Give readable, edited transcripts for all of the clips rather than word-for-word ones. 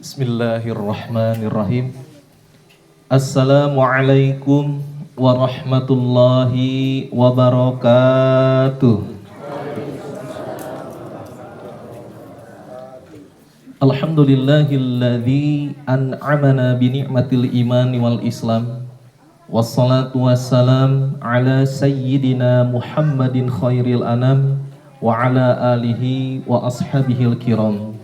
Bismillahirrahmanirrahim. Assalamualaikum warahmatullahi wabarakatuh. Alhamdulillahilladzi an'amana bi ni'matil imani wal islam. Wassalatu wassalam ala sayyidina Muhammadin khairil anam wa ala alihi wa ashabihil kiram.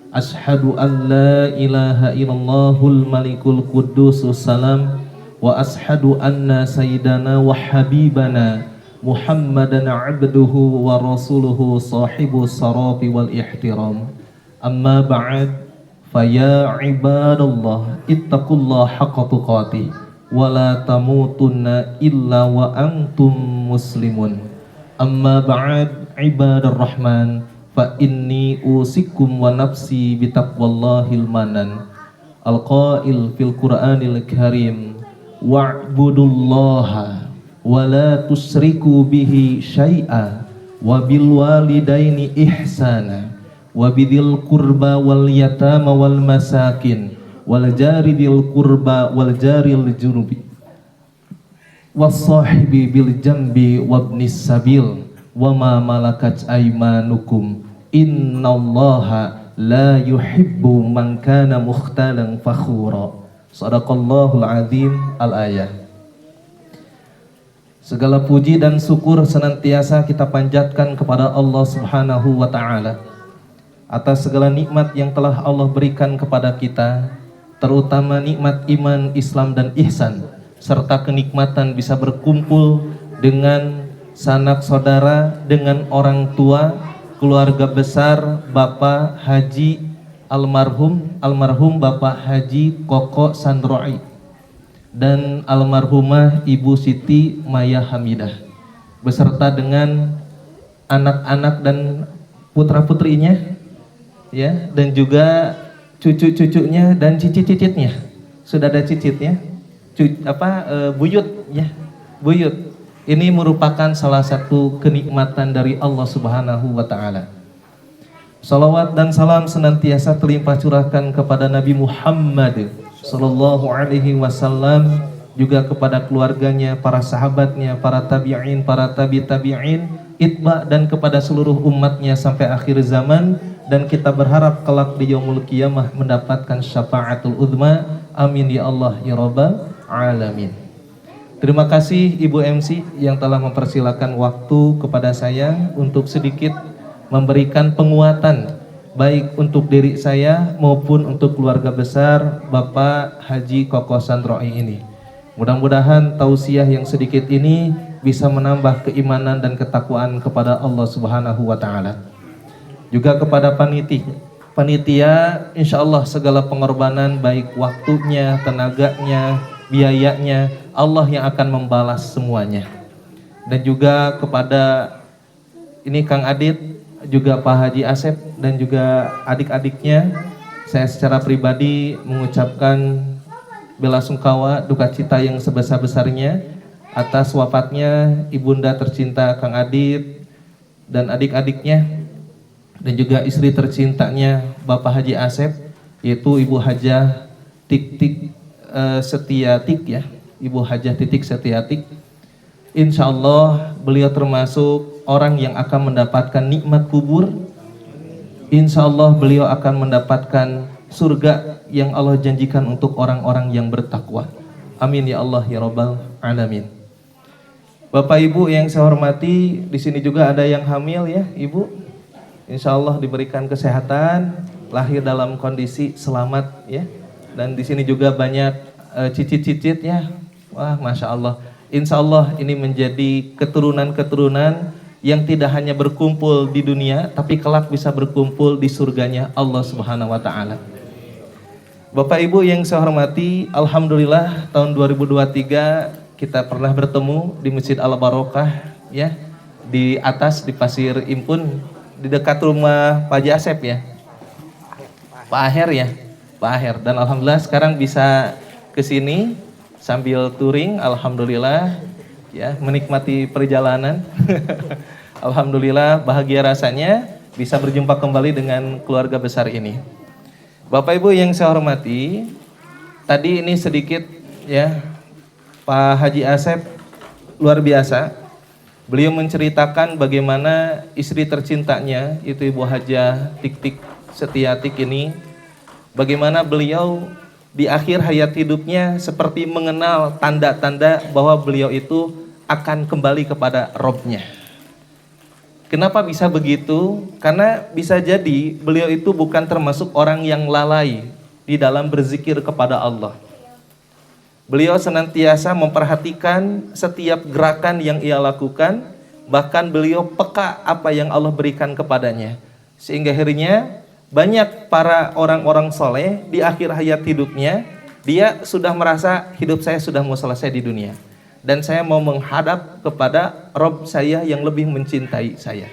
Ashhadu an la ilaha illallahul malikul qudusus salam wa ashhadu anna sayyidana wa habibana Muhammadan abduhu wa rasuluhu sahibu sarafi wal ihtiram. Amma ba'd, faya ibadallah ittaqullaha haqqa tuqatih wa la tamutunna illa wa antum muslimun. Amma ba'd, ibadar rahman, fa inni usikum wa nafsi bitaqwallahil manan. Al-qail fil Qur'anil Karim, wa'budullaha wa la tusriku bihi syai'a wa bil walidaini ihsana wa bidil qurba wal yatama wal masakin wal jari bil qurba wal jaril junubi was sahibi bil jambi wabnis sabil wa ma malakat aymanukum innallaha la yuhibbu man kana mukhtalan fakhura. Shadaqallahul azim. Al-ayat. Segala puji dan syukur senantiasa kita panjatkan kepada Allah Subhanahu wa ta'ala atas segala nikmat yang telah Allah berikan kepada kita, terutama nikmat iman, Islam dan ihsan, serta kenikmatan bisa berkumpul dengan sanak saudara, dengan orang tua, keluarga besar Bapak Haji almarhum Bapak Haji Koko Sandroi dan almarhumah Ibu Siti Maya Hamidah beserta dengan anak-anak dan putra-putrinya, ya, dan juga cucu-cucunya dan cicit-cicitnya. Sudah ada cicitnya, buyut, ya, buyut. Ini merupakan salah satu kenikmatan dari Allah Subhanahu wa ta'ala. Salawat dan salam senantiasa terlimpah curahkan kepada Nabi Muhammad sallallahu alaihi wasallam, juga kepada keluarganya, para sahabatnya, para tabi'in, para tabi'in, itba, dan kepada seluruh umatnya sampai akhir zaman. Dan kita berharap kelak di yaumul qiyamah mendapatkan syafaatul uzma. Amin ya Allah ya rabbal alamin. Terima kasih Ibu MC yang telah mempersilakan waktu kepada saya untuk sedikit memberikan penguatan baik untuk diri saya maupun untuk keluarga besar Bapak Haji Koko Sandroi ini. Mudah-mudahan tausiah yang sedikit ini bisa menambah keimanan dan ketakwaan kepada Allah Subhanahu wa ta'ala. Juga kepada panitia, insya Allah segala pengorbanan baik waktunya, tenaganya, biayanya, Allah yang akan membalas semuanya. Dan juga kepada ini Kang Adit, juga Pak Haji Asep, dan juga adik-adiknya, saya secara pribadi mengucapkan bela sungkawa, duka cita yang sebesar-besarnya atas wafatnya ibunda tercinta Kang Adit dan adik-adiknya, dan juga istri tercintanya Bapak Haji Asep, yaitu Ibu Hajah Tik Setiatik, ya, Ibu Hajah Titik Setiatik. Insya Allah beliau termasuk orang yang akan mendapatkan nikmat kubur. Insya Allah beliau akan mendapatkan surga yang Allah janjikan untuk orang-orang yang bertakwa. Amin ya Allah ya rabbal alamin. Bapak Ibu yang saya hormati, di sini juga ada yang hamil, ya Ibu. Insya Allah diberikan kesehatan, lahir dalam kondisi selamat, ya. Dan di sini juga banyak cicit-cicit, ya. Wah, masya Allah. Insya Allah ini menjadi keturunan-keturunan yang tidak hanya berkumpul di dunia, tapi kelak bisa berkumpul di surganya Allah Subhanahu wa ta'ala. Bapak Ibu yang saya hormati, alhamdulillah tahun 2023 kita pernah bertemu di Masjid Al-Barokah, ya, di atas di Pasir Impun, di dekat rumah Pak Haji Asep, ya, Pak Aher, ya, Pak Aher. Dan alhamdulillah sekarang bisa ke sini sambil touring, alhamdulillah, ya, menikmati perjalanan. Alhamdulillah bahagia rasanya bisa berjumpa kembali dengan keluarga besar ini. Bapak Ibu yang saya hormati, tadi ini sedikit ya, Pak Haji Asep luar biasa. Beliau menceritakan bagaimana istri tercintanya, itu Ibu Hajah Tik-Tik Setiatik ini, bagaimana beliau di akhir hayat hidupnya seperti mengenal tanda-tanda bahwa beliau itu akan kembali kepada Robnya. Kenapa bisa begitu? Karena bisa jadi beliau itu bukan termasuk orang yang lalai di dalam berzikir kepada Allah. Beliau senantiasa memperhatikan setiap gerakan yang ia lakukan, bahkan beliau peka apa yang Allah berikan kepadanya. Sehingga akhirnya banyak para orang-orang soleh di akhir hayat hidupnya, dia sudah merasa hidup saya sudah mau selesai di dunia. Dan saya mau menghadap kepada Rob saya yang lebih mencintai saya.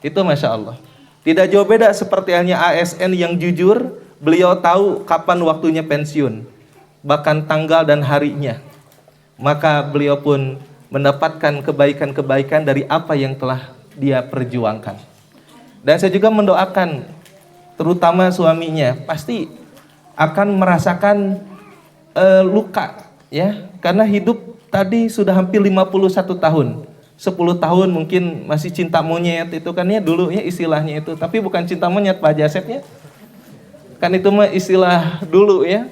Itu Masya Allah. Tidak jauh beda seperti halnya ASN yang jujur, beliau tahu kapan waktunya pensiun, bahkan tanggal dan harinya. Maka beliau pun mendapatkan kebaikan-kebaikan dari apa yang telah dia perjuangkan. Dan saya juga mendoakan, terutama suaminya, pasti akan merasakan luka, ya, karena hidup tadi sudah hampir 51 tahun. 10 tahun mungkin masih cinta monyet, itu kan ya dulu ya istilahnya itu. Tapi bukan cinta monyet Pak Haji Asep ya. Kan itu mah istilah dulu ya.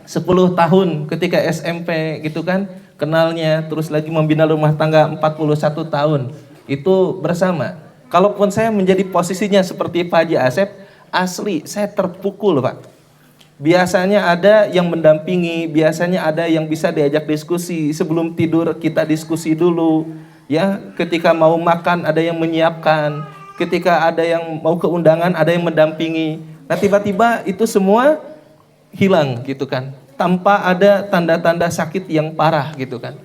10 tahun ketika SMP gitu kan kenalnya, terus lagi membina rumah tangga 41 tahun. Itu bersama. Kalaupun saya menjadi posisinya seperti Pak Haji Asep, asli saya terpukul Pak. Biasanya ada yang mendampingi, biasanya ada yang bisa diajak diskusi. Sebelum tidur kita diskusi dulu, ya. Ketika mau makan ada yang menyiapkan, ketika ada yang mau ke undangan ada yang mendampingi. Nah tiba-tiba itu semua hilang gitu kan, tanpa ada tanda-tanda sakit yang parah gitu kan.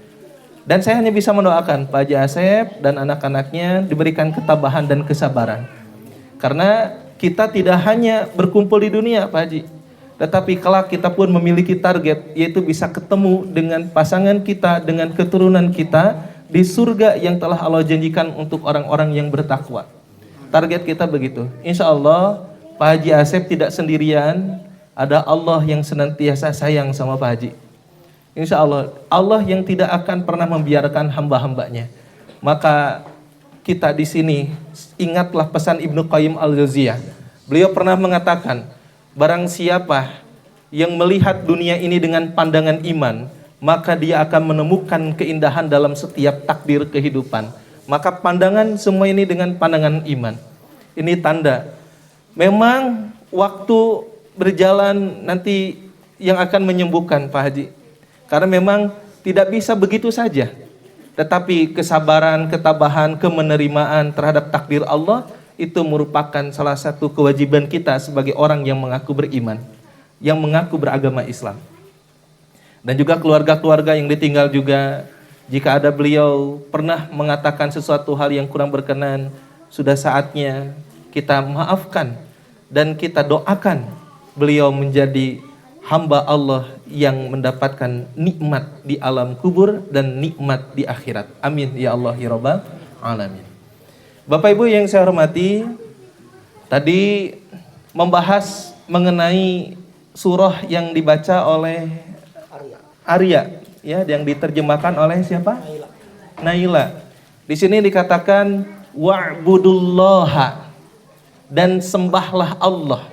Dan saya hanya bisa mendoakan Pak Haji Asep dan anak-anaknya diberikan ketabahan dan kesabaran. Karena kita tidak hanya berkumpul di dunia Pak Haji, tetapi kelak kita pun memiliki target, yaitu bisa ketemu dengan pasangan kita, dengan keturunan kita di surga yang telah Allah janjikan untuk orang-orang yang bertakwa. Target kita begitu. Insya Allah Pak Haji Asep tidak sendirian, ada Allah yang senantiasa sayang sama Pak Haji. Insya Allah, Allah yang tidak akan pernah membiarkan hamba-hambanya. Maka kita di sini ingatlah pesan Ibnu Qayyim Al-Jauziyah. Beliau pernah mengatakan, barang siapa yang melihat dunia ini dengan pandangan iman, maka dia akan menemukan keindahan dalam setiap takdir kehidupan. Maka pandangan semua ini dengan pandangan iman. Ini tanda. Memang waktu berjalan nanti yang akan menyembuhkan Pak Haji. Karena memang tidak bisa begitu saja. Tetapi kesabaran, ketabahan, kemenerimaan terhadap takdir Allah, itu merupakan salah satu kewajiban kita sebagai orang yang mengaku beriman, yang mengaku beragama Islam. Dan juga keluarga-keluarga yang ditinggal juga, jika ada beliau pernah mengatakan sesuatu hal yang kurang berkenan, sudah saatnya kita maafkan dan kita doakan beliau menjadi hamba Allah yang mendapatkan nikmat di alam kubur dan nikmat di akhirat. Amin ya Allah ya Rabbal alamin. Bapak Ibu yang saya hormati, tadi membahas mengenai surah yang dibaca oleh Arya, ya, yang diterjemahkan oleh siapa? Naila. Di sini dikatakan wa'budullaha, dan sembahlah Allah,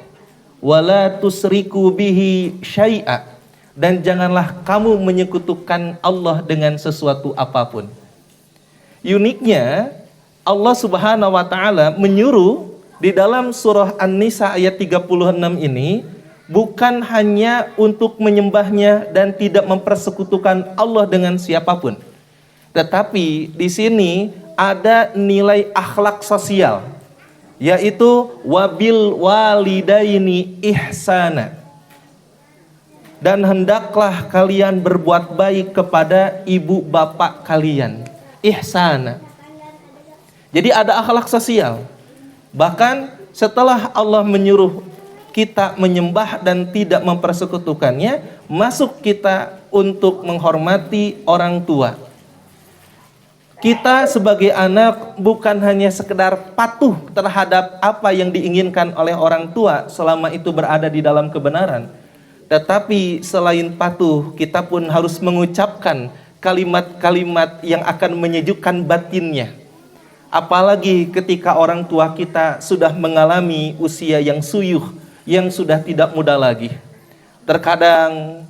wala tusriku bihi syai'a, dan janganlah kamu menyekutukan Allah dengan sesuatu apapun. Uniknya Allah Subhanahu wa taala menyuruh di dalam surah An-Nisa ayat 36 ini bukan hanya untuk menyembahnya dan tidak mempersekutukan Allah dengan siapapun. Tetapi di sini ada nilai akhlak sosial, yaitu wabil walidaini ihsana. Dan hendaklah kalian berbuat baik kepada ibu bapak kalian. Ihsana. Jadi ada akhlak sosial. Bahkan setelah Allah menyuruh kita menyembah dan tidak mempersekutukannya, masuk kita untuk menghormati orang tua. Kita sebagai anak bukan hanya sekedar patuh terhadap apa yang diinginkan oleh orang tua selama itu berada di dalam kebenaran. Tetapi selain patuh, kita pun harus mengucapkan kalimat-kalimat yang akan menyejukkan batinnya. Apalagi ketika orang tua kita sudah mengalami usia yang suyuh, yang sudah tidak muda lagi. Terkadang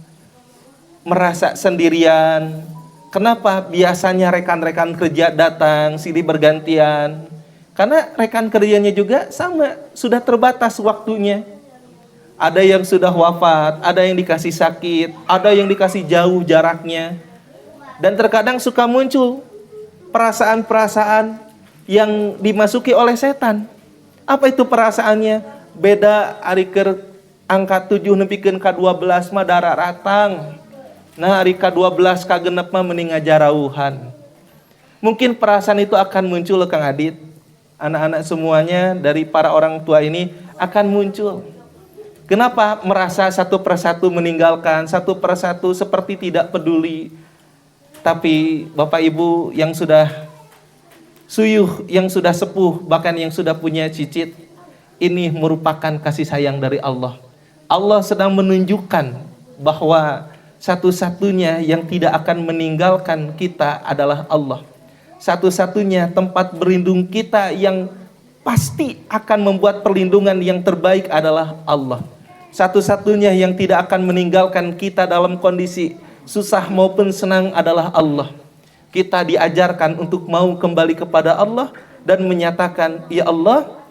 merasa sendirian. Kenapa? Biasanya rekan-rekan kerja datang silih bergantian. Karena rekan kerjanya juga sama, sudah terbatas waktunya. Ada yang sudah wafat, ada yang dikasih sakit, ada yang dikasih jauh jaraknya. Dan terkadang suka muncul perasaan-perasaan yang dimasuki oleh setan. Apa itu perasaannya? Beda hari ke angka 7 nepikeun ka 12 mah dara ratang. Nah hari ke-12 kagenep mah mending ngajarauhan. Mungkin perasaan itu akan muncul Kang Adit. Anak-anak semuanya dari para orang tua ini akan muncul. Kenapa merasa satu persatu meninggalkan, satu persatu seperti tidak peduli. Tapi Bapak Ibu yang sudah suyuh, yang sudah sepuh, bahkan yang sudah punya cicit, ini merupakan kasih sayang dari Allah. Allah sedang menunjukkan bahwa satu-satunya yang tidak akan meninggalkan kita adalah Allah. Satu-satunya tempat berlindung kita yang pasti akan membuat perlindungan yang terbaik adalah Allah. Satu-satunya yang tidak akan meninggalkan kita dalam kondisi susah maupun senang adalah Allah. Kita diajarkan untuk mau kembali kepada Allah dan menyatakan, ya Allah,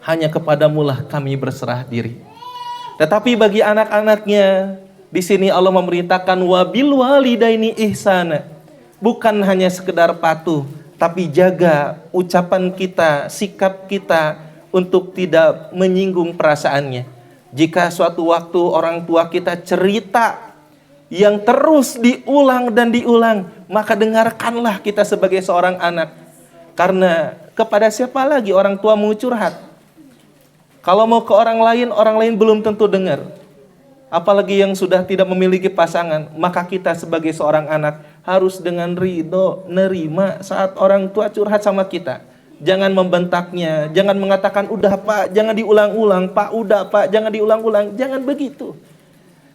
hanya kepadamulah kami berserah diri. Tetapi bagi anak-anaknya, di sini Allah memerintahkan wabil walidaini ihsana. Bukan hanya sekedar patuh, tapi jaga ucapan kita, sikap kita untuk tidak menyinggung perasaannya. Jika suatu waktu orang tua kita cerita yang terus diulang dan diulang, maka dengarkanlah kita sebagai seorang anak. Karena kepada siapa lagi orang tua mau curhat? Kalau mau ke orang lain belum tentu dengar. Apalagi yang sudah tidak memiliki pasangan, maka kita sebagai seorang anak harus dengan ridho, nerima saat orang tua curhat sama kita. Jangan membentaknya, jangan mengatakan, udah Pak, jangan diulang-ulang, Pak, udah Pak, jangan diulang-ulang, jangan begitu.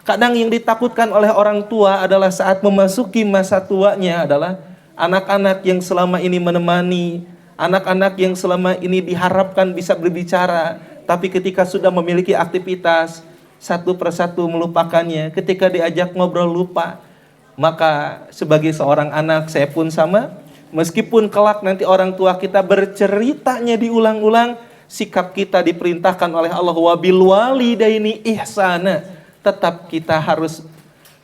Kadang yang ditakutkan oleh orang tua adalah saat memasuki masa tuanya adalah anak-anak yang selama ini menemani, anak-anak yang selama ini diharapkan bisa berbicara, tapi ketika sudah memiliki aktivitas, satu persatu melupakannya, ketika diajak ngobrol lupa. Maka sebagai seorang anak saya pun sama, meskipun kelak nanti orang tua kita berceritanya diulang-ulang, sikap kita diperintahkan oleh Allah wabil walidaini ihsana, tetap kita harus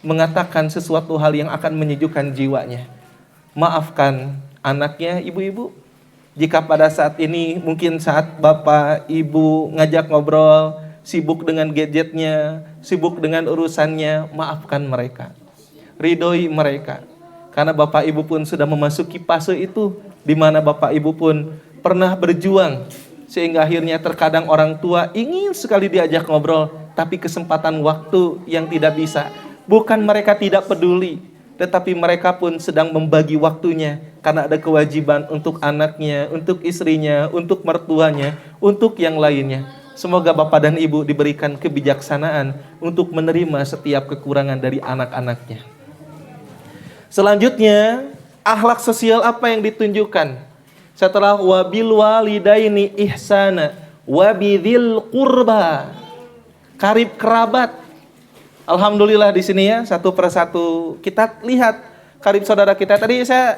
mengatakan sesuatu hal yang akan menyejukkan jiwanya. Maafkan anaknya, ibu-ibu. Jika pada saat ini mungkin saat bapak ibu ngajak ngobrol, sibuk dengan gadgetnya, sibuk dengan urusannya, maafkan mereka. Ridhoi mereka. Karena bapak ibu pun sudah memasuki fase itu, di mana bapak ibu pun pernah berjuang, sehingga akhirnya terkadang orang tua ingin sekali diajak ngobrol, tapi kesempatan waktu yang tidak bisa. Bukan mereka tidak peduli, tetapi mereka pun sedang membagi waktunya, karena ada kewajiban untuk anaknya, untuk istrinya, untuk mertuanya, untuk yang lainnya. Semoga Bapak dan Ibu diberikan kebijaksanaan untuk menerima setiap kekurangan dari anak-anaknya. Selanjutnya, akhlak sosial apa yang ditunjukkan? Setelah wabil walidaini ihsana, wabidil qurba, karib kerabat. Alhamdulillah di sini ya, satu persatu kita lihat karib saudara kita. Tadi saya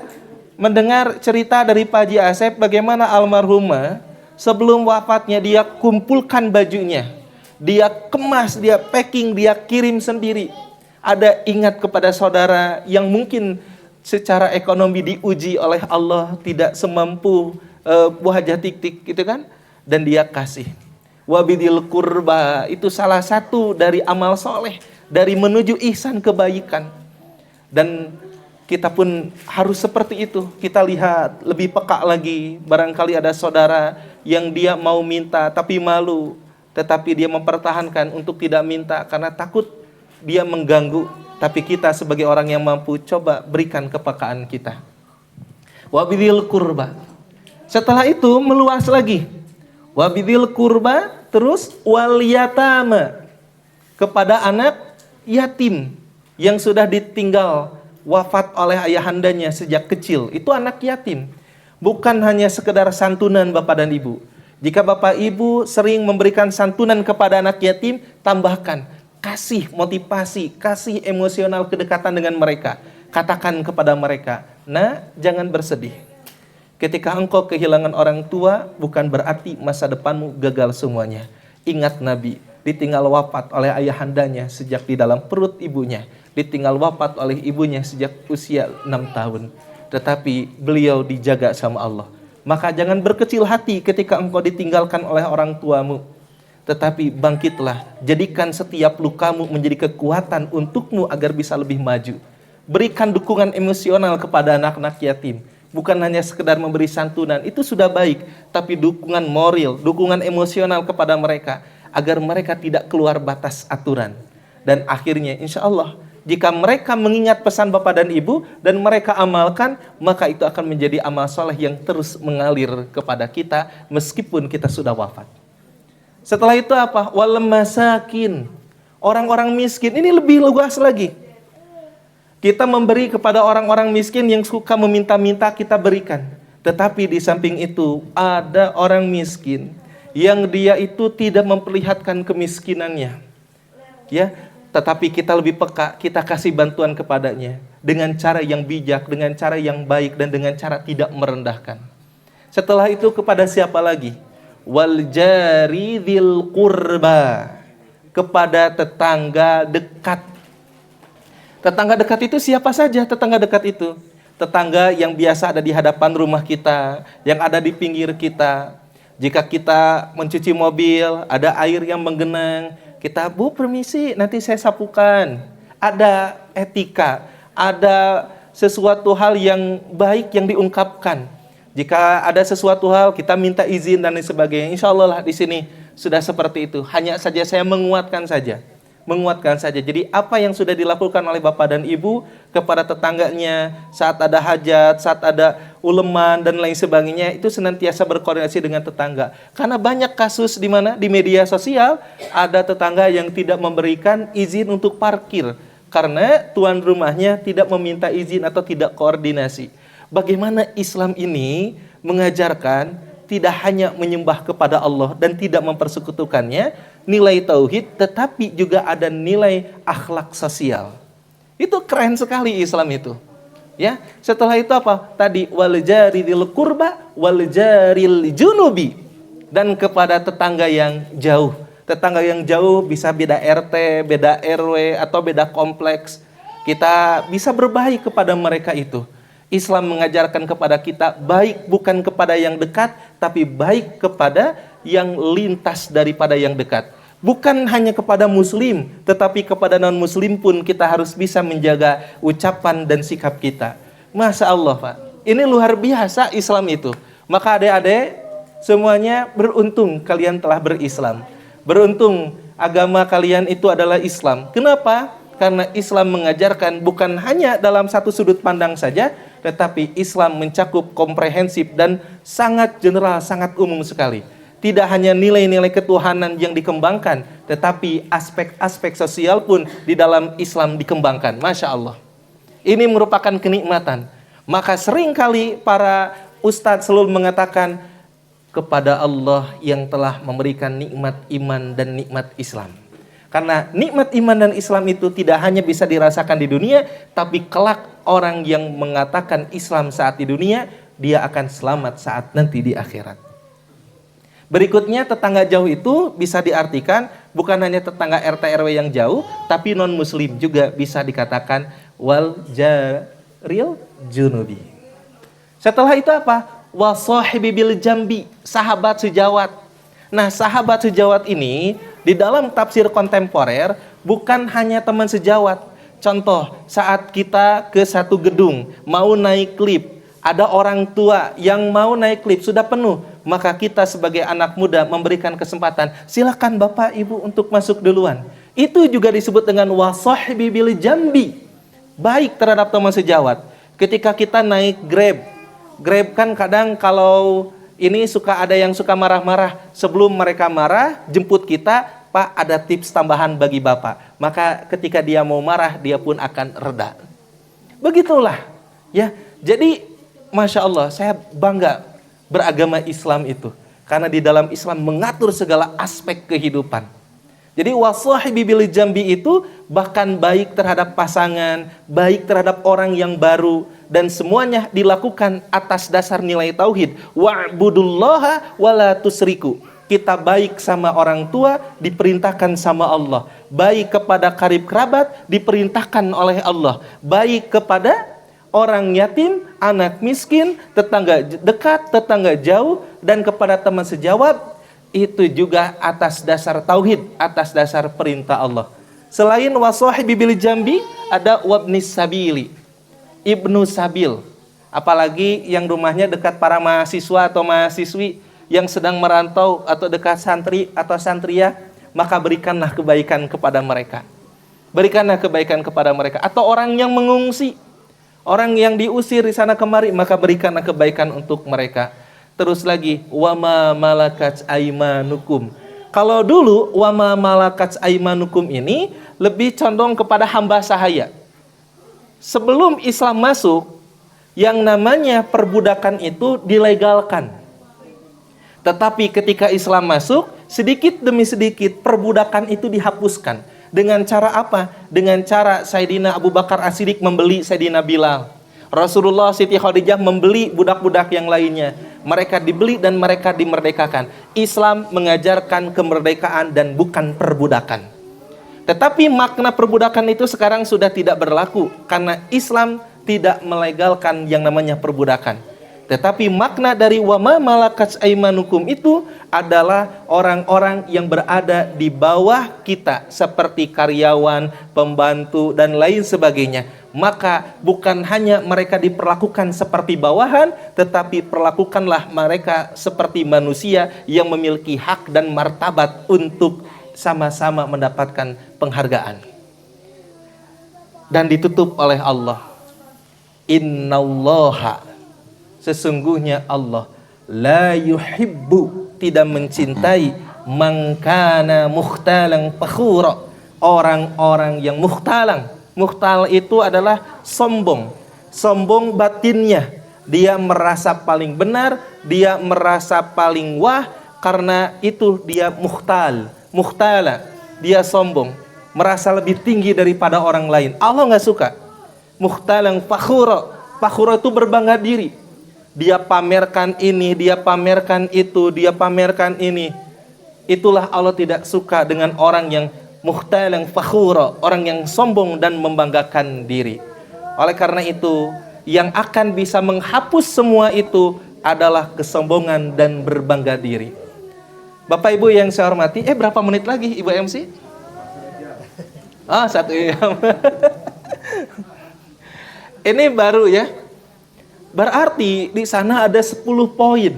mendengar cerita dari Pak Haji Asep bagaimana almarhumah sebelum wafatnya dia kumpulkan bajunya, dia kemas, dia packing, dia kirim sendiri. Ada ingat kepada saudara yang mungkin secara ekonomi diuji oleh Allah, tidak semampu Bu Haja Tik-Tik gitu kan, dan dia kasih. Wabidil kurba, itu salah satu dari amal soleh, dari menuju ihsan kebaikan. Dan kita pun harus seperti itu. Kita lihat lebih peka lagi, barangkali ada saudara yang dia mau minta tapi malu, tetapi dia mempertahankan untuk tidak minta karena takut dia mengganggu. Tapi kita sebagai orang yang mampu, coba berikan kepekaan kita. Wabidil kurba. Setelah itu meluas lagi. Wabidil kurba, terus wal yatama, kepada anak yatim yang sudah ditinggal wafat oleh ayahandanya sejak kecil. Itu anak yatim. Bukan hanya sekedar santunan Bapak dan Ibu. Jika Bapak Ibu sering memberikan santunan kepada anak yatim, tambahkan, kasih motivasi, kasih emosional kedekatan dengan mereka. Katakan kepada mereka, nah, jangan bersedih. Ketika engkau kehilangan orang tua, bukan berarti masa depanmu gagal semuanya. Ingat Nabi, ditinggal wafat oleh ayahandanya sejak di dalam perut ibunya. Ditinggal wafat oleh ibunya sejak usia 6 tahun. Tetapi beliau dijaga sama Allah. Maka jangan berkecil hati ketika engkau ditinggalkan oleh orang tuamu. Tetapi bangkitlah, jadikan setiap lukamu menjadi kekuatan untukmu agar bisa lebih maju. Berikan dukungan emosional kepada anak-anak yatim. Bukan hanya sekedar memberi santunan, itu sudah baik. Tapi dukungan moral, dukungan emosional kepada mereka. Agar mereka tidak keluar batas aturan. Dan akhirnya insya Allah, jika mereka mengingat pesan Bapak dan Ibu dan mereka amalkan, maka itu akan menjadi amal soleh yang terus mengalir kepada kita meskipun kita sudah wafat. Setelah itu apa? Wal masakin, orang-orang miskin. Ini lebih luas lagi. Kita memberi kepada orang-orang miskin yang suka meminta-minta, kita berikan. Tetapi di samping itu ada orang miskin yang dia itu tidak memperlihatkan kemiskinannya. Ya, tetapi kita lebih peka, kita kasih bantuan kepadanya dengan cara yang bijak, dengan cara yang baik, dan dengan cara tidak merendahkan. Setelah itu kepada siapa lagi? Wal jari dzil qurba, kepada tetangga dekat. Tetangga dekat itu siapa saja tetangga dekat itu? Tetangga yang biasa ada di hadapan rumah kita, yang ada di pinggir kita. Jika kita mencuci mobil, ada air yang menggenang, kita, Bu, permisi, nanti saya sapukan. Ada etika, ada sesuatu hal yang baik yang diungkapkan. Jika ada sesuatu hal, kita minta izin dan lain sebagainya. Insya Allah lah di sini sudah seperti itu. Hanya saja saya menguatkan saja. Jadi apa yang sudah dilakukan oleh Bapak dan Ibu kepada tetangganya saat ada hajat, saat ada uleman dan lain sebagainya, itu senantiasa berkoordinasi dengan tetangga. Karena banyak kasus di mana di media sosial ada tetangga yang tidak memberikan izin untuk parkir karena tuan rumahnya tidak meminta izin atau tidak koordinasi. Bagaimana Islam ini mengajarkan tidak hanya menyembah kepada Allah dan tidak mempersekutukannya, nilai tauhid, tetapi juga ada nilai akhlak sosial. Itu keren sekali Islam itu. Ya, setelah itu apa? Tadi wal jaril qurba wal jaril junubi, dan kepada tetangga yang jauh. Tetangga yang jauh bisa beda RT, beda RW atau beda kompleks. Kita bisa berbaik kepada mereka itu. Islam mengajarkan kepada kita baik bukan kepada yang dekat, tapi baik kepada yang lintas daripada yang dekat. Bukan hanya kepada muslim, tetapi kepada non-muslim pun kita harus bisa menjaga ucapan dan sikap kita. Masya Allah, Pak. Ini luar biasa Islam itu. Maka adik-adik semuanya beruntung kalian telah berislam. Beruntung agama kalian itu adalah Islam. Kenapa? Karena Islam mengajarkan bukan hanya dalam satu sudut pandang saja, tetapi Islam mencakup komprehensif dan sangat general, sangat umum sekali. Tidak hanya nilai-nilai ketuhanan yang dikembangkan, tetapi aspek-aspek sosial pun di dalam Islam dikembangkan. Masya Allah. Ini merupakan kenikmatan. Maka seringkali para ustadz selalu mengatakan kepada Allah yang telah memberikan nikmat iman dan nikmat Islam. Karena nikmat iman dan Islam itu tidak hanya bisa dirasakan di dunia, tapi kelak orang yang mengatakan Islam saat di dunia, dia akan selamat saat nanti di akhirat. Berikutnya, tetangga jauh itu bisa diartikan bukan hanya tetangga RT RW yang jauh, tapi non muslim juga bisa dikatakan wal jaril junubi. Setelah itu apa? Wa sahibi bil jambi, sahabat sejawat. Nah, sahabat sejawat ini di dalam tafsir kontemporer bukan hanya teman sejawat. Contoh, saat kita ke satu gedung mau naik lift, ada orang tua yang mau naik lift sudah penuh, maka kita sebagai anak muda memberikan kesempatan, silakan Bapak Ibu untuk masuk duluan. Itu juga disebut dengan wasahibi bil jambi, baik terhadap teman sejawat. Ketika kita naik Grab, Grab kan kadang kalau ini suka ada yang suka marah-marah. Sebelum mereka marah, jemput kita, Pak ada tips tambahan bagi Bapak. Maka ketika dia mau marah, dia pun akan reda. Begitulah. Ya, jadi Masya Allah, saya bangga beragama Islam itu. Karena di dalam Islam mengatur segala aspek kehidupan. Jadi wasahibi bil jambi itu bahkan baik terhadap pasangan, baik terhadap orang yang baru, dan semuanya dilakukan atas dasar nilai tauhid. Wa'budullaha wala tusriku. Kita baik sama orang tua diperintahkan sama Allah. Baik kepada karib kerabat diperintahkan oleh Allah. Baik kepada orang yatim, anak miskin, tetangga dekat, tetangga jauh, dan kepada teman sejawat, itu juga atas dasar tauhid, atas dasar perintah Allah. Selain wasahibi bil jambi, ada wabnis sabili, ibnu sabil. Apalagi yang rumahnya dekat para mahasiswa atau mahasiswi yang sedang merantau atau dekat santri atau santria, maka berikanlah kebaikan kepada mereka. Berikanlah kebaikan kepada mereka. Atau orang yang mengungsi, orang yang diusir di sana kemari, maka berikanlah kebaikan untuk mereka. Terus lagi, wama malakat aimanukum. Kalau dulu wama malakat aimanukum ini lebih condong kepada hamba sahaya. Sebelum Islam masuk, yang namanya perbudakan itu dilegalkan. Tetapi ketika Islam masuk, sedikit demi sedikit perbudakan itu dihapuskan. Dengan cara apa? Dengan cara Sayyidina Abu Bakar As-Siddiq membeli Sayyidina Bilal. Rasulullah Siti Khadijah membeli budak-budak yang lainnya. Mereka dibeli dan mereka dimerdekakan. Islam mengajarkan kemerdekaan dan bukan perbudakan. Tetapi makna perbudakan itu sekarang sudah tidak berlaku. Karena Islam tidak melegalkan yang namanya perbudakan. Tetapi makna dari wama malakat aimanukum itu adalah orang-orang yang berada di bawah kita seperti karyawan, pembantu dan lain sebagainya. Maka bukan hanya mereka diperlakukan seperti bawahan, tetapi perlakukanlah mereka seperti manusia yang memiliki hak dan martabat untuk sama-sama mendapatkan penghargaan. Dan ditutup oleh Allah. Innallaha, sesungguhnya Allah la yuhibbu, tidak mencintai mangkana mukhtalan fakhura, orang-orang yang mukhtalang. Mukhtal itu adalah sombong, sombong batinnya. Dia merasa paling benar, dia merasa paling wah, karena itu dia mukhtal, mukhtala. Dia sombong, merasa lebih tinggi daripada orang lain. Allah nggak suka. Mukhtalan fakhura, fakhura itu berbangga diri. Dia pamerkan ini, dia pamerkan itu, dia pamerkan ini. Itulah Allah tidak suka dengan orang yang mukhtalan fakhura, orang yang sombong dan membanggakan diri. Oleh karena itu, yang akan bisa menghapus semua itu adalah kesombongan dan berbangga diri. Bapak Ibu yang saya hormati, berapa menit lagi Ibu MC? 1 jam. Ini baru ya. Berarti di sana ada 10 poin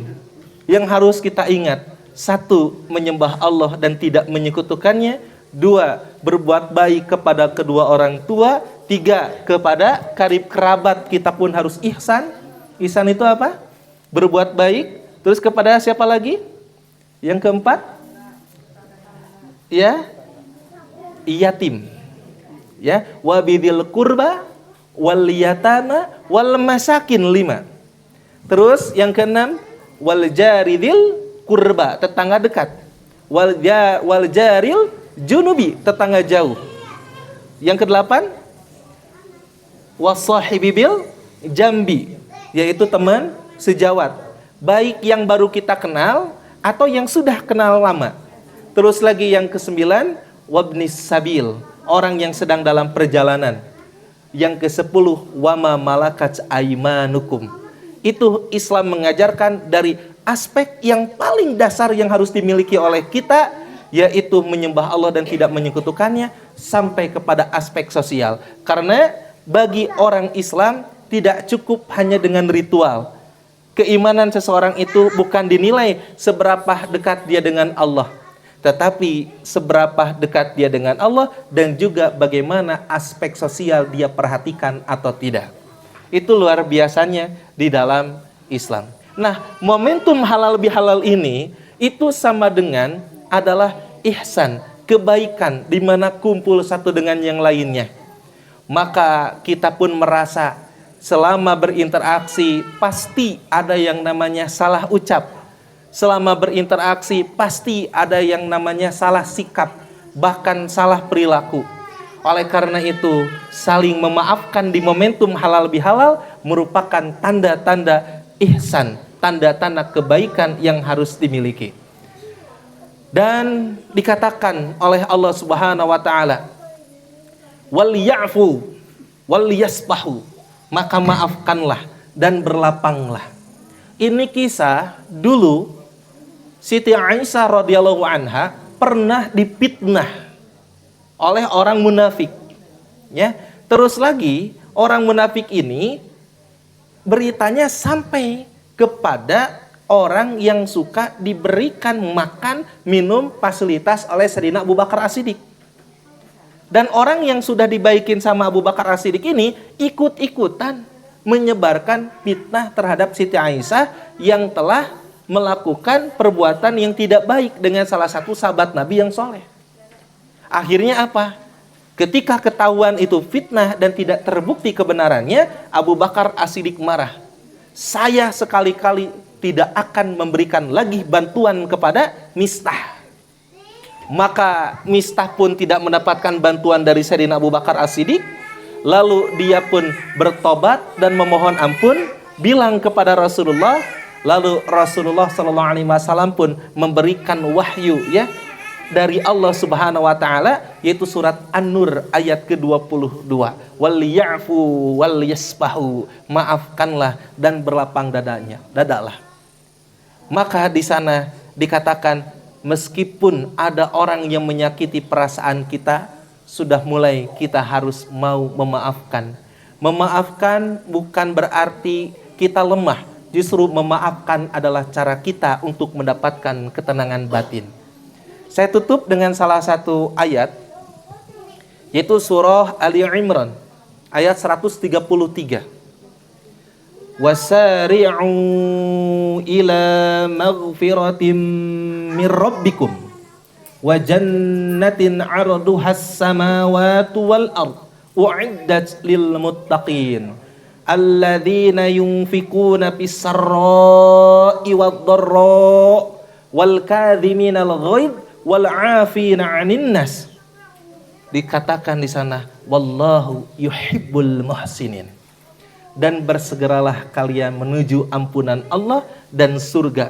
yang harus kita ingat. 1, menyembah Allah dan tidak menyekutukannya. 2, berbuat baik kepada kedua orang tua. 3, kepada karib kerabat kita pun harus ihsan. Ihsan itu apa? Berbuat baik. Terus kepada siapa lagi? Yang keempat? Ya, yatim. Ya, wabidil kurba wal yatama wal masakin 5. Terus yang keenam, wal jaridil kurba, tetangga dekat. Wal jaril junubi, tetangga jauh. Yang kedelapan, wasahibi bil jambi, yaitu teman sejawat, baik yang baru kita kenal atau yang sudah kenal lama. Terus lagi yang ke-9, wabnis sabil, orang yang sedang dalam perjalanan. Yang ke-10, wama malakat aimanukum. Itu Islam mengajarkan dari aspek yang paling dasar yang harus dimiliki oleh kita, yaitu menyembah Allah dan tidak menyekutukannya, sampai kepada aspek sosial. Karena bagi orang Islam tidak cukup hanya dengan ritual. Keimanan seseorang itu bukan dinilai seberapa dekat dia dengan Allah, tetapi seberapa dekat dia dengan Allah dan juga bagaimana aspek sosial dia perhatikan atau tidak. Itu luar biasanya di dalam Islam. Nah, momentum halal bihalal ini itu sama dengan adalah ihsan, kebaikan di mana kumpul satu dengan yang lainnya. Maka kita pun merasa selama berinteraksi pasti ada yang namanya salah ucap. Selama berinteraksi pasti ada yang namanya salah sikap, bahkan salah perilaku. Oleh karena itu, saling memaafkan di momentum halal bihalal merupakan tanda-tanda ihsan, tanda-tanda kebaikan yang harus dimiliki. Dan dikatakan oleh Allah Subhanahu wa taala, "Wal ya'fu wal yasfahu." Maka maafkanlah dan berlapanglah. Ini kisah dulu Siti Aisyah radhiyallahu anha pernah difitnah oleh orang munafik, ya. Terus lagi orang munafik ini beritanya sampai kepada orang yang suka diberikan makan, minum, fasilitas oleh Sayyidina Abu Bakar As-Siddiq. Dan orang yang sudah dibaikin sama Abu Bakar As-Siddiq ini ikut-ikutan menyebarkan fitnah terhadap Siti Aisyah yang telah melakukan perbuatan yang tidak baik dengan salah satu sahabat Nabi yang soleh. Akhirnya apa? Ketika ketahuan itu fitnah dan tidak terbukti kebenarannya, Abu Bakar As-Siddiq marah. Saya sekali-kali tidak akan memberikan lagi bantuan kepada Mistah. Maka Mistah pun tidak mendapatkan bantuan dari Sayyidina Abu Bakar As-Siddiq. Lalu dia pun bertobat dan memohon ampun, bilang kepada Rasulullah. Lalu Rasulullah SAW pun memberikan wahyu, ya, dari Allah Subhanahu wa taala, yaitu surat An-Nur ayat ke-22. Wal ya'fu wal yasfahu. Maafkanlah dan berlapang dadalah. Maka di sana dikatakan, meskipun ada orang yang menyakiti perasaan kita, sudah mulai kita harus mau memaafkan. Memaafkan bukan berarti kita lemah. Justru memaafkan adalah cara kita untuk mendapatkan ketenangan batin. Saya tutup dengan salah satu ayat, yaitu surah Ali Imran ayat 133. Wasari'u ila maghfiratin min rabbikum wa jannatin 'arduhas samawati wal ard u'iddat lil muttaqin alladzina yunfikuna fis sarra'i wad dharra wal kadhiminal ghaidh wal 'afina 'anil nas. Dikatakan di sana, wallahu yuhibbul muhsinin. Dan bersegeralah kalian menuju ampunan Allah dan surga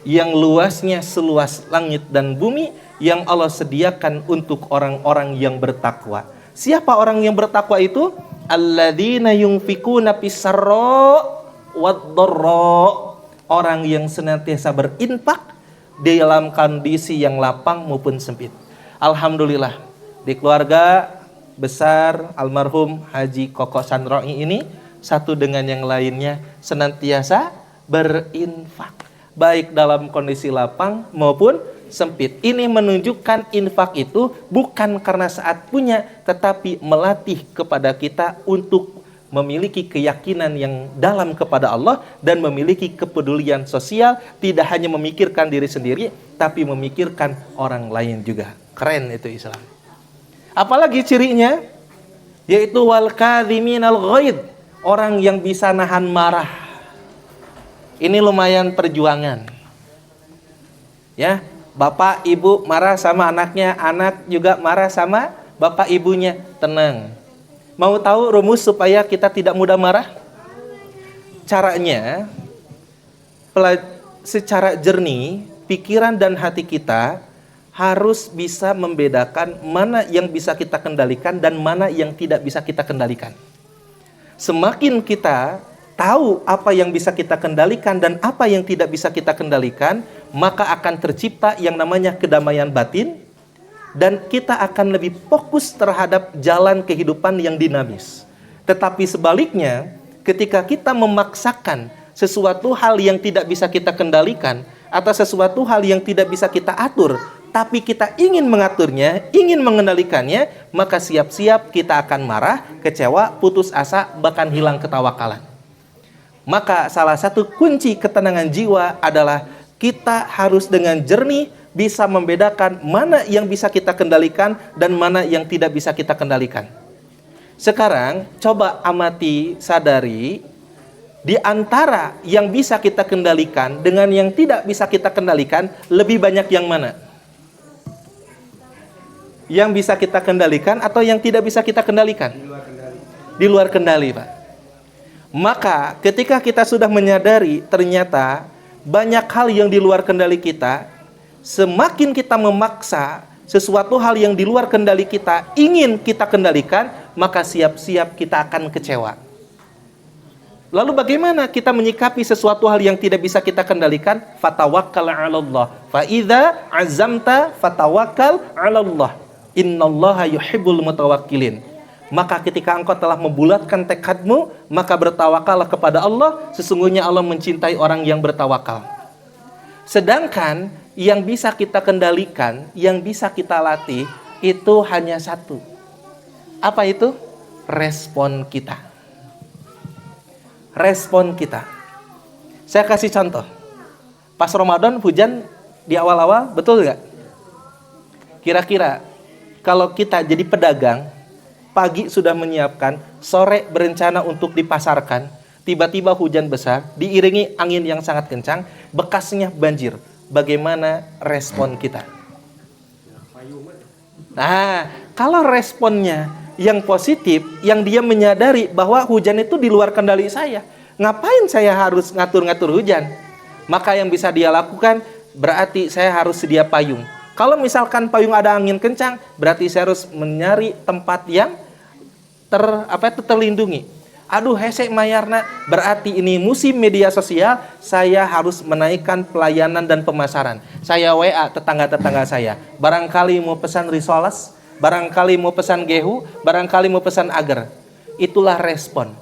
yang luasnya seluas langit dan bumi, yang Allah sediakan untuk orang-orang yang bertakwa. Siapa orang yang bertakwa itu? Alladzina yunfikuna fis-sarra wad-dharra. Orang yang senantiasa berinfak di dalam kondisi yang lapang maupun sempit. Alhamdulillah, di keluarga besar almarhum Haji Koko Sandroi ini, satu dengan yang lainnya senantiasa berinfak, baik dalam kondisi lapang maupun sempit. Ini menunjukkan infak itu bukan karena saat punya, tetapi melatih kepada kita untuk memiliki keyakinan yang dalam kepada Allah dan memiliki kepedulian sosial, tidak hanya memikirkan diri sendiri, tapi memikirkan orang lain juga. Keren itu Islam. Apalagi cirinya? Yaitu wal kadhiminal ghaidh. Orang yang bisa nahan marah. Ini lumayan perjuangan. Ya, bapak ibu marah sama anaknya, anak juga marah sama bapak ibunya. Tenang. Mau tahu rumus supaya kita tidak mudah marah? Caranya, secara jernih, pikiran dan hati kita harus bisa membedakan mana yang bisa kita kendalikan dan mana yang tidak bisa kita kendalikan. Semakin kita tahu apa yang bisa kita kendalikan dan apa yang tidak bisa kita kendalikan, maka akan tercipta yang namanya kedamaian batin, dan kita akan lebih fokus terhadap jalan kehidupan yang dinamis. Tetapi sebaliknya, ketika kita memaksakan sesuatu hal yang tidak bisa kita kendalikan atau sesuatu hal yang tidak bisa kita atur, tapi kita ingin mengaturnya, ingin mengendalikannya, maka siap-siap kita akan marah, kecewa, putus asa, bahkan hilang ketawakalan. Maka salah satu kunci ketenangan jiwa adalah kita harus dengan jernih bisa membedakan mana yang bisa kita kendalikan dan mana yang tidak bisa kita kendalikan. Sekarang coba amati, sadari, di antara yang bisa kita kendalikan dengan yang tidak bisa kita kendalikan, lebih banyak yang mana? Yang bisa kita kendalikan atau yang tidak bisa kita kendalikan? Di luar kendali, Pak. Maka ketika kita sudah menyadari ternyata banyak hal yang di luar kendali kita, semakin kita memaksa sesuatu hal yang di luar kendali kita ingin kita kendalikan, maka siap-siap kita akan kecewa. Lalu bagaimana kita menyikapi sesuatu hal yang tidak bisa kita kendalikan? Fatawakkal 'alallah. Fa idza 'azamta fatawakkal 'alallah. Innallaha yuhibbul mutawakkilin. Maka ketika engkau telah membulatkan tekadmu, maka bertawakallah kepada Allah. Sesungguhnya Allah mencintai orang yang bertawakal. Sedangkan yang bisa kita kendalikan, yang bisa kita latih, itu hanya satu. Apa itu? Respon kita. Respon kita. Saya kasih contoh. Pas Ramadan hujan di awal-awal, betul nggak? Kira-kira kalau kita jadi pedagang, pagi sudah menyiapkan, sore berencana untuk dipasarkan, tiba-tiba hujan besar, diiringi angin yang sangat kencang, bekasnya banjir. Bagaimana respon kita? Nah, kalau responnya yang positif, yang dia menyadari bahwa hujan itu di luar kendali saya, ngapain saya harus ngatur-ngatur hujan? Maka yang bisa dia lakukan, berarti saya harus sedia payung. Kalau misalkan payung ada angin kencang, berarti saya harus mencari tempat yang terlindungi. Aduh, hese mayarna, berarti ini musim media sosial, saya harus menaikkan pelayanan dan pemasaran. Saya WA tetangga-tetangga saya, barangkali mau pesan risoles, barangkali mau pesan gehu, barangkali mau pesan agar. Itulah respon.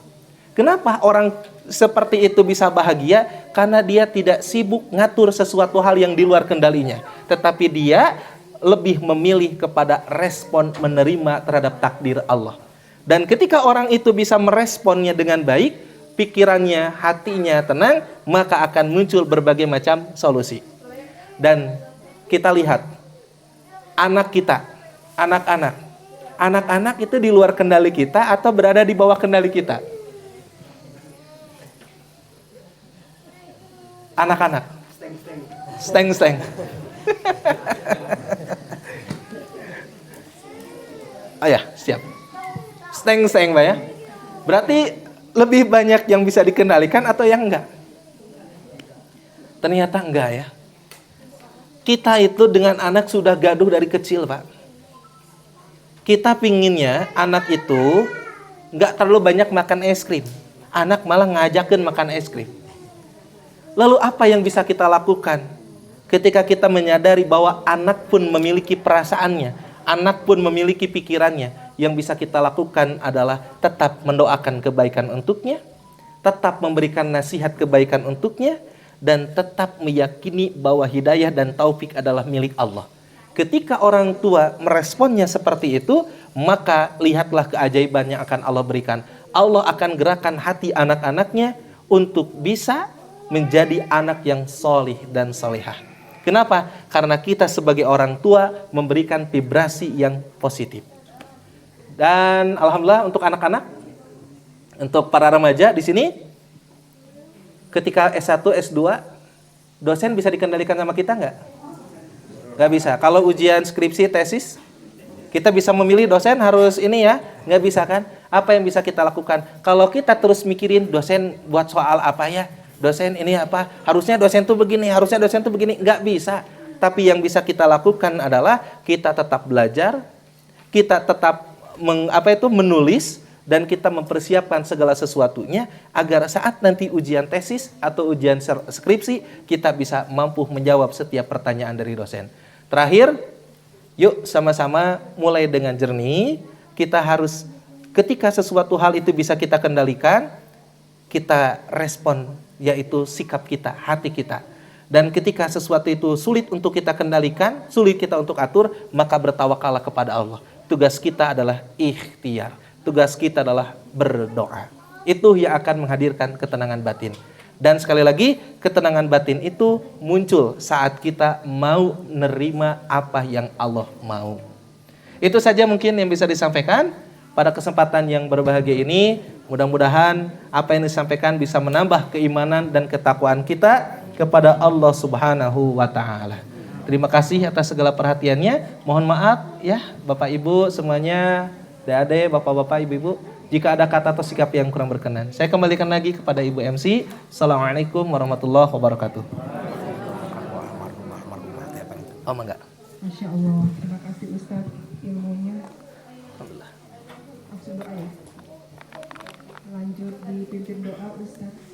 Kenapa orang seperti itu bisa bahagia? Karena dia tidak sibuk ngatur sesuatu hal yang di luar kendalinya, tetapi dia lebih memilih kepada respon menerima terhadap takdir Allah. Dan ketika orang itu bisa meresponnya dengan baik, pikirannya, hatinya tenang, maka akan muncul berbagai macam solusi. Dan kita lihat anak kita, anak-anak itu di luar kendali kita atau berada di bawah kendali kita? Anak-anak. Steng. Oh ya, siap. Steng, Pak ya. Berarti lebih banyak yang bisa dikendalikan atau yang enggak? Ternyata enggak ya. Kita itu dengan anak sudah gaduh dari kecil, Pak. Kita pinginnya anak itu enggak terlalu banyak makan es krim. Anak malah ngajakin makan es krim. Lalu apa yang bisa kita lakukan? Ketika kita menyadari bahwa anak pun memiliki perasaannya, anak pun memiliki pikirannya, yang bisa kita lakukan adalah tetap mendoakan kebaikan untuknya, tetap memberikan nasihat kebaikan untuknya, dan tetap meyakini bahwa hidayah dan taufik adalah milik Allah. Ketika orang tua meresponnya seperti itu, maka lihatlah keajaiban yang akan Allah berikan. Allah akan gerakan hati anak-anaknya untuk bisa menjadi anak yang solih dan solehah. Kenapa? Karena kita sebagai orang tua memberikan vibrasi yang positif. Dan alhamdulillah untuk anak-anak, untuk para remaja di sini, ketika S1, S2, dosen bisa dikendalikan sama kita nggak? Nggak bisa. Kalau ujian skripsi, tesis, kita bisa memilih dosen harus ini ya, nggak bisa kan? Apa yang bisa kita lakukan? Kalau kita terus mikirin dosen buat soal apa ya? Dosen ini apa? Harusnya dosen tuh begini, harusnya dosen tuh begini. Nggak bisa. Tapi yang bisa kita lakukan adalah kita tetap belajar, kita tetap menulis, dan kita mempersiapkan segala sesuatunya agar saat nanti ujian tesis atau ujian skripsi kita bisa mampu menjawab setiap pertanyaan dari dosen. Terakhir, yuk sama-sama mulai dengan jernih. Kita harus, ketika sesuatu hal itu bisa kita kendalikan, kita respon, yaitu sikap kita, hati kita. Dan ketika sesuatu itu sulit untuk kita kendalikan, sulit kita untuk atur, maka bertawakallah kepada Allah. Tugas kita adalah ikhtiar. Tugas kita adalah berdoa. Itu yang akan menghadirkan ketenangan batin. Dan sekali lagi, ketenangan batin itu muncul saat kita mau menerima apa yang Allah mau. Itu saja mungkin yang bisa disampaikan pada kesempatan yang berbahagia ini. Mudah-mudahan apa yang disampaikan bisa menambah keimanan dan ketakwaan kita kepada Allah Subhanahu wa taala. Terima kasih atas segala perhatiannya. Mohon maaf ya Bapak Ibu semuanya, Ade, Bapak-bapak, Ibu-ibu, jika ada kata atau sikap yang kurang berkenan. Saya kembalikan lagi kepada Ibu MC. Assalamualaikum warahmatullahi wabarakatuh. Oh enggak. Masya Allah, terima kasih Ustaz ilmunya. Alhamdulillah. Langsung doa ya. Lanjut dipimpin doa Ustaz.